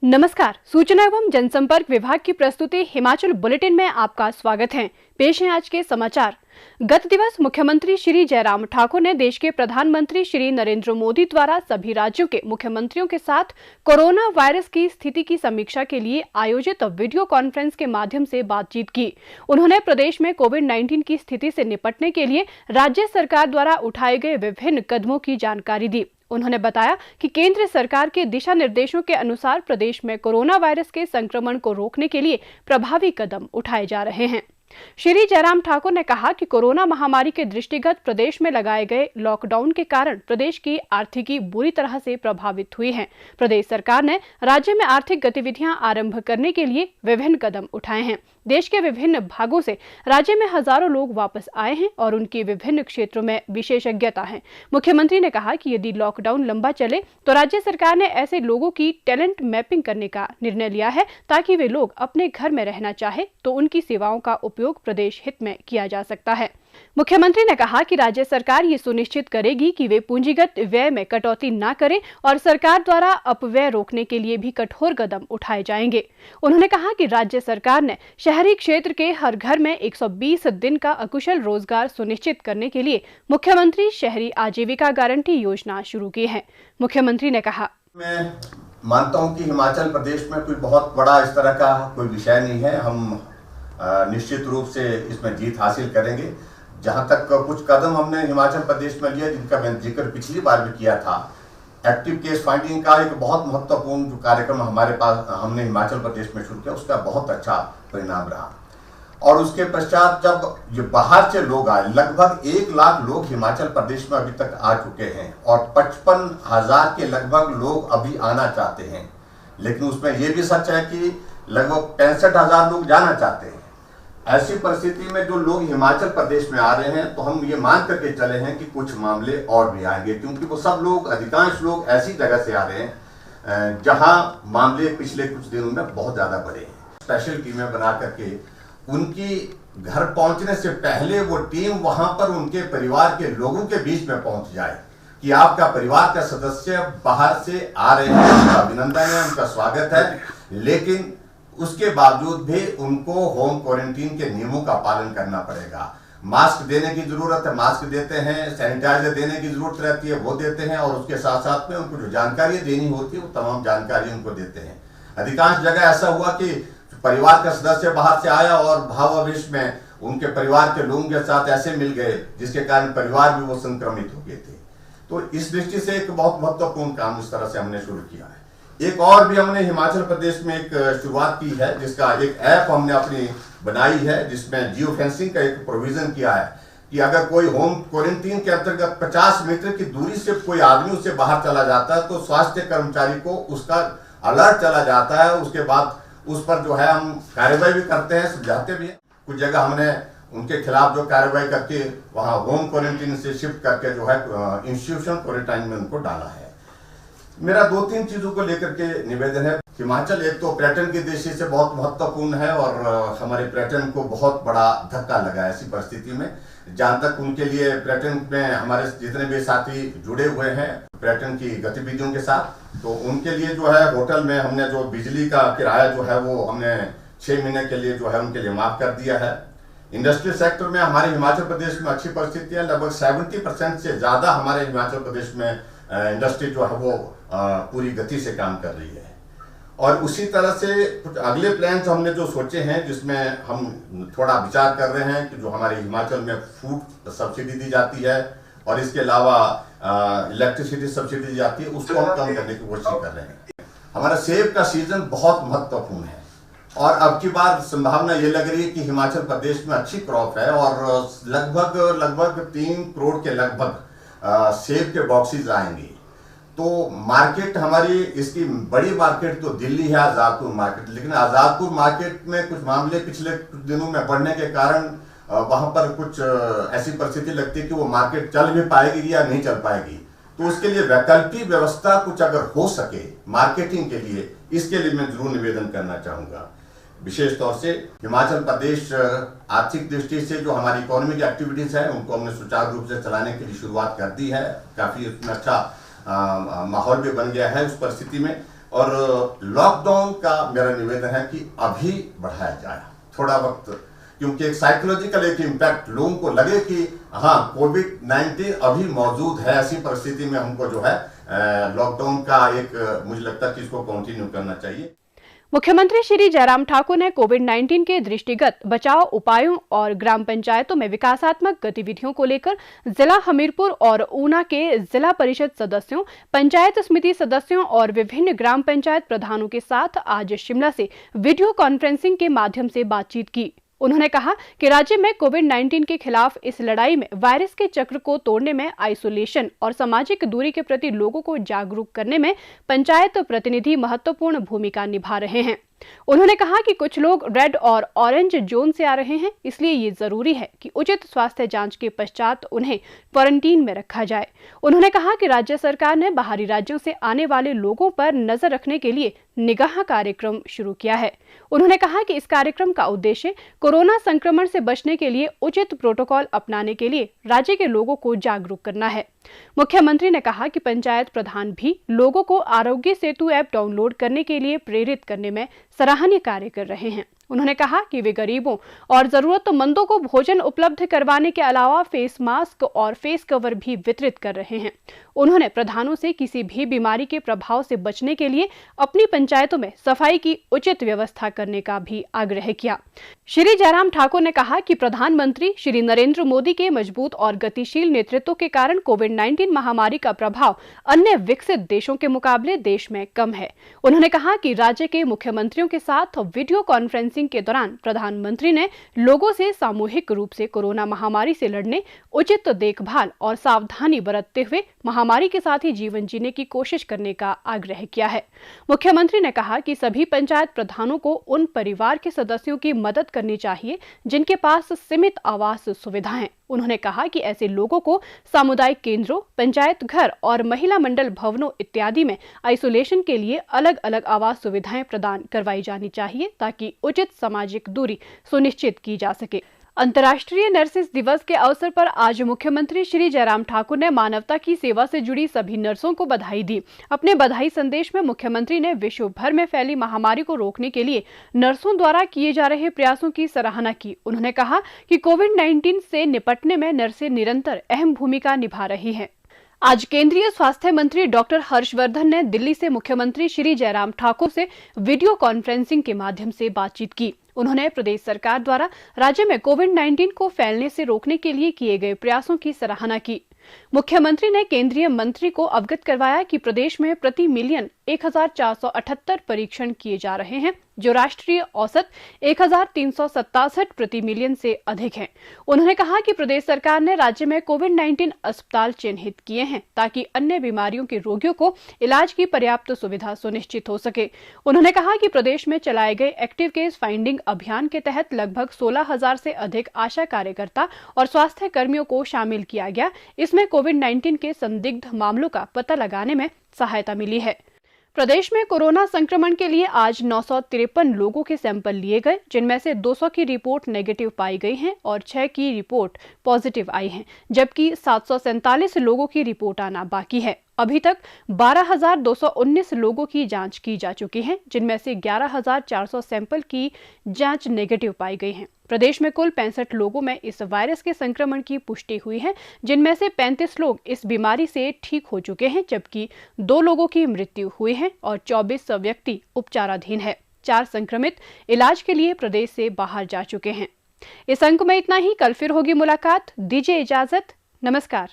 नमस्कार, सूचना एवं जनसंपर्क विभाग की प्रस्तुति हिमाचल बुलेटिन में आपका स्वागत है। पेश हैं आज के समाचार। गत दिवस मुख्यमंत्री श्री जयराम ठाकुर ने देश के प्रधानमंत्री श्री नरेंद्र मोदी द्वारा सभी राज्यों के मुख्यमंत्रियों के साथ कोरोना वायरस की स्थिति की समीक्षा के लिए आयोजित वीडियो कॉन्फ्रेंस के माध्यम से बातचीत की। उन्होंने प्रदेश में कोविड-19 की स्थिति से निपटने के लिए राज्य सरकार द्वारा उठाए गए विभिन्न कदमों की जानकारी दी। उन्होंने बताया कि केंद्र सरकार के दिशा निर्देशों के अनुसार प्रदेश में कोरोना वायरस के संक्रमण को रोकने के लिए प्रभावी कदम उठाए जा रहे हैं। श्री जयराम ठाकुर ने कहा कि कोरोना महामारी के दृष्टिगत प्रदेश में लगाए गए लॉकडाउन के कारण प्रदेश की आर्थिकी बुरी तरह से प्रभावित हुई है। प्रदेश सरकार ने राज्य में आर्थिक गतिविधियां आरंभ करने के लिए विभिन्न कदम उठाए हैं। देश के विभिन्न भागों से राज्य में हजारों लोग वापस आए हैं और उनकी विभिन्न क्षेत्रों में विशेषज्ञता है। मुख्यमंत्री ने कहा कि यदि लॉकडाउन लंबा चले तो राज्य सरकार ने ऐसे लोगों की टैलेंट मैपिंग करने का निर्णय लिया है ताकि वे लोग अपने घर में रहना चाहे तो उनकी सेवाओं का उपयोग प्रदेश हित में किया जा सकता है। मुख्यमंत्री ने कहा कि राज्य सरकार ये सुनिश्चित करेगी कि वे पूंजीगत व्यय में कटौती न करें और सरकार द्वारा अपव्यय रोकने के लिए भी कठोर कदम उठाए जाएंगे। उन्होंने कहा कि राज्य सरकार ने शहरी क्षेत्र के हर घर में 120 दिन का अकुशल रोजगार सुनिश्चित करने के लिए मुख्यमंत्री शहरी आजीविका गारंटी योजना शुरू की है। मुख्यमंत्री ने कहा, मैं मानता हूँ कि हिमाचल प्रदेश में कोई बहुत बड़ा इस तरह का कोई विषय नहीं है। हम निश्चित रूप से इसमें जीत हासिल करेंगे। जहां तक कुछ कदम हमने हिमाचल प्रदेश में लिया जिनका मैंने जिक्र पिछली बार भी किया था, एक्टिव केस फाइंडिंग का एक बहुत महत्वपूर्ण जो कार्यक्रम हमारे पास हमने हिमाचल प्रदेश में शुरू किया उसका बहुत अच्छा परिणाम रहा। और उसके पश्चात जब ये बाहर से लोग आए, लगभग 1 लाख लोग हिमाचल प्रदेश में अभी तक आ चुके हैं और 55,000 के लगभग लोग अभी आना चाहते हैं। लेकिन उसमें यह भी सच है कि लगभग 65,000 लोग जाना चाहते हैं। ऐसी परिस्थिति में जो लोग हिमाचल प्रदेश में आ रहे हैं तो हम ये मान करके चले हैं कि कुछ मामले और भी आएंगे, क्योंकि वो सब लोग, अधिकांश लोग ऐसी जगह से आ रहे हैं जहां मामले पिछले कुछ दिनों में बहुत ज्यादा बढ़े हैं। स्पेशल टीमें बना करके उनकी घर पहुंचने से पहले वो टीम वहां पर उनके परिवार के लोगों के बीच में पहुंच जाए कि आपका परिवार का सदस्य बाहर से आ रहे हैं, उनका अभिनंदन है, उनका स्वागत है, लेकिन उसके बावजूद भी उनको होम क्वारंटीन के नियमों का पालन करना पड़ेगा। मास्क देने की जरूरत है, मास्क देते हैं, सैनिटाइजर देने की जरूरत रहती है, वो देते हैं, और उसके साथ साथ में उनको जो जानकारी देनी होती है वो तमाम जानकारी उनको देते हैं। अधिकांश जगह ऐसा हुआ कि परिवार का सदस्य बाहर से आया और भावावेश में उनके परिवार के लोगों के साथ ऐसे मिल गए जिसके कारण परिवार भी वो संक्रमित हो गए थे। तो इस दृष्टि से एक बहुत महत्वपूर्ण काम इस तरह से हमने शुरू किया है। एक और भी हमने हिमाचल प्रदेश में एक शुरुआत की है जिसका एक ऐप हमने अपनी बनाई है, जिसमें जियो फेंसिंग का एक प्रोविजन किया है कि अगर कोई होम क्वारंटीन के अंतर्गत 50 मीटर की दूरी से कोई आदमी उससे बाहर चला जाता है तो स्वास्थ्य कर्मचारी को उसका अलर्ट चला जाता है। उसके बाद उस पर जो है हम कार्रवाई भी करते हैं, समझाते भी हैं। कुछ जगह हमने उनके खिलाफ जो कार्रवाई करके वहां होम क्वारंटीन से शिफ्ट करके जो है इंस्टीट्यूशन क्वारंटाइन में उनको डाला है। मेरा 2-3 चीजों को लेकर के निवेदन है। हिमाचल एक तो पर्यटन की दृष्टि से बहुत महत्वपूर्ण है और हमारे पर्यटन को बहुत बड़ा धक्का लगा है ऐसी परिस्थिति में। जहां तक उनके लिए पर्यटन में हमारे जितने भी साथी जुड़े हुए हैं पर्यटन की गतिविधियों के साथ, तो उनके लिए जो है होटल में हमने जो बिजली का किराया जो है वो हमने 6 महीने के लिए जो है उनके लिए माफ कर दिया है। इंडस्ट्रियल सेक्टर में हमारे हिमाचल प्रदेश में अच्छी परिस्थिति है। लगभग 70% से ज्यादा हमारे हिमाचल प्रदेश में इंडस्ट्री जो है वो पूरी गति से काम कर रही है। और उसी तरह से कुछ अगले प्लान्स हमने जो सोचे हैं जिसमें हम थोड़ा विचार कर रहे हैं कि जो हमारे हिमाचल में फूड सब्सिडी दी जाती है और इसके अलावा इलेक्ट्रिसिटी सब्सिडी दी जाती है, उसको हम कम करने की कोशिश कर रहे हैं। हमारा सेब का सीजन बहुत महत्वपूर्ण है और अब की बार संभावना ये लग रही है कि हिमाचल प्रदेश में अच्छी क्रॉप है और लगभग 3 करोड़ के लगभग सेब के बॉक्सेस आएंगे। तो मार्केट हमारी इसकी बड़ी मार्केट तो दिल्ली है, आजादपुर मार्केट, लेकिन आजादपुर मार्केट में कुछ मामले पिछले कुछ दिनों में बढ़ने के कारण वहां पर कुछ ऐसी परिस्थिति लगती है कि वो मार्केट चल भी पाएगी या नहीं चल पाएगी। तो उसके लिए वैकल्पिक व्यवस्था कुछ अगर हो सके मार्केटिंग के लिए, इसके लिए मैं जरूर निवेदन करना चाहूंगा। विशेष तौर से हिमाचल प्रदेश आर्थिक दृष्टि से जो हमारी इकोनॉमिक एक्टिविटीज है उनको हमने सुचारू रूप से चलाने के लिए शुरुआत कर दी है। काफी उसमें अच्छा माहौल भी बन गया है उस परिस्थिति में। और लॉकडाउन का मेरा निवेदन है कि अभी बढ़ाया जाए थोड़ा वक्त, क्योंकि एक साइकोलॉजिकल एक इम्पैक्ट लोगों को लगे कि हाँ कोविड-19 अभी मौजूद है। ऐसी परिस्थिति में हमको जो है लॉकडाउन का एक मुझे लगता है कि इसको कंटिन्यू करना चाहिए। मुख्यमंत्री श्री जयराम ठाकुर ने कोविड-19 के दृष्टिगत बचाव उपायों और ग्राम पंचायतों में विकासात्मक गतिविधियों को लेकर जिला हमीरपुर और ऊना के जिला परिषद सदस्यों, पंचायत समिति सदस्यों और विभिन्न ग्राम पंचायत प्रधानों के साथ आज शिमला से वीडियो कॉन्फ्रेंसिंग के माध्यम से बातचीत की। उन्होंने कहा कि राज्य में कोविड-19 के खिलाफ इस लड़ाई में वायरस के चक्र को तोड़ने में आइसोलेशन और सामाजिक दूरी के प्रति लोगों को जागरूक करने में पंचायत प्रतिनिधि महत्वपूर्ण भूमिका निभा रहे हैं। उन्होंने कहा कि कुछ लोग रेड और ऑरेंज जोन से आ रहे हैं, इसलिए ये जरूरी है कि उचित स्वास्थ्य जांच के पश्चात उन्हें क्वारंटीन में रखा जाए। उन्होंने कहा कि राज्य सरकार ने बाहरी राज्यों से आने वाले लोगों पर नजर रखने के लिए निगाह कार्यक्रम शुरू किया है। उन्होंने कहा कि इस कार्यक्रम का उद्देश्य कोरोना संक्रमण से बचने के लिए उचित प्रोटोकॉल अपनाने के लिए राज्य के लोगों को जागरूक करना है। मुख्यमंत्री ने कहा कि पंचायत प्रधान भी लोगों को आरोग्य सेतु ऐप डाउनलोड करने के लिए प्रेरित करने में सराहनीय कार्य कर रहे हैं। उन्होंने कहा कि वे गरीबों और जरूरतमंदों को भोजन उपलब्ध करवाने के अलावा फेस मास्क और फेस कवर भी वितरित कर रहे हैं। उन्होंने प्रधानों से किसी भी बीमारी के प्रभाव से बचने के लिए अपनी पंचायतों में सफाई की उचित व्यवस्था करने का भी आग्रह किया। श्री जयराम ठाकुर ने कहा कि प्रधानमंत्री श्री नरेंद्र मोदी के मजबूत और गतिशील नेतृत्व के कारण कोविड-19 महामारी का प्रभाव अन्य विकसित देशों के मुकाबले देश में कम है। उन्होंने कहा कि राज्य के मुख्यमंत्रियों के साथ वीडियो कॉन्फ्रेंसिंग के दौरान प्रधानमंत्री ने लोगों से सामूहिक रूप से कोरोना महामारी से लड़ने, उचित देखभाल और सावधानी बरतते हुए महामारी के साथ ही जीवन जीने की कोशिश करने का आग्रह किया है। मुख्यमंत्री ने कहा कि सभी पंचायत प्रधानों को उन परिवार के सदस्यों की मदद करनी चाहिए जिनके पास सीमित आवास सुविधा है। उन्होंने कहा कि ऐसे लोगों को सामुदायिक केंद्रों, पंचायत घर और महिला मंडल भवनों इत्यादि में आइसोलेशन के लिए अलग अलग आवास सुविधाएं प्रदान करवाई जानी चाहिए ताकि उचित सामाजिक दूरी सुनिश्चित की जा सके। अंतर्राष्ट्रीय नर्सेस दिवस के अवसर पर आज मुख्यमंत्री श्री जयराम ठाकुर ने मानवता की सेवा से जुड़ी सभी नर्सों को बधाई दी। अपने बधाई संदेश में मुख्यमंत्री ने विश्व भर में फैली महामारी को रोकने के लिए नर्सों द्वारा किए जा रहे प्रयासों की सराहना की। उन्होंने कहा कि कोविड-19 से निपटने में नर्सें निरंतर अहम भूमिका निभा रही हैं। आज केंद्रीय स्वास्थ्य मंत्री डॉक्टर हर्षवर्धन ने दिल्ली से मुख्यमंत्री श्री जयराम ठाकुर से वीडियो कॉन्फ्रेंसिंग के माध्यम से बातचीत की। उन्होंने प्रदेश सरकार द्वारा राज्य में कोविड-19 को फैलने से रोकने के लिए किए गए प्रयासों की सराहना की। मुख्यमंत्री ने केंद्रीय मंत्री को अवगत करवाया कि प्रदेश में प्रति मिलियन 1478 परीक्षण किए जा रहे हैं, जो राष्ट्रीय औसत 1367 प्रति मिलियन से अधिक है। उन्होंने कहा कि प्रदेश सरकार ने राज्य में कोविड-19 अस्पताल चिन्हित किए हैं ताकि अन्य बीमारियों के रोगियों को इलाज की पर्याप्त सुविधा सुनिश्चित हो सके। उन्होंने कहा कि प्रदेश में चलाए गए एक्टिव केस फाइंडिंग अभियान के तहत लगभग 16,000 से अधिक आशा कार्यकर्ता और स्वास्थ्य कर्मियों को शामिल किया गया। इसमें कोविड-19 के संदिग्ध मामलों का पता लगाने में सहायता मिली है। प्रदेश में कोरोना संक्रमण के लिए आज 953 लोगों के सैंपल लिए गए, जिनमें से 200 की रिपोर्ट नेगेटिव पाई गई है और 6 की रिपोर्ट पॉजिटिव आई है, जबकि 747 लोगों की रिपोर्ट आना बाकी है। अभी तक 12,219 लोगों की जांच की जा चुकी है, जिनमें से 11,400 सैंपल की जांच नेगेटिव पाई गई है। प्रदेश में कुल 65 लोगों में इस वायरस के संक्रमण की पुष्टि हुई है, जिनमें से 35 लोग इस बीमारी से ठीक हो चुके हैं, जबकि 2 लोगों की मृत्यु हुई है और 24 व्यक्ति उपचाराधीन है। 4 संक्रमित इलाज के लिए प्रदेश से बाहर जा चुके हैं। इस अंक में इतना ही। कल फिर होगी मुलाकात। दीजिए इजाजत। नमस्कार।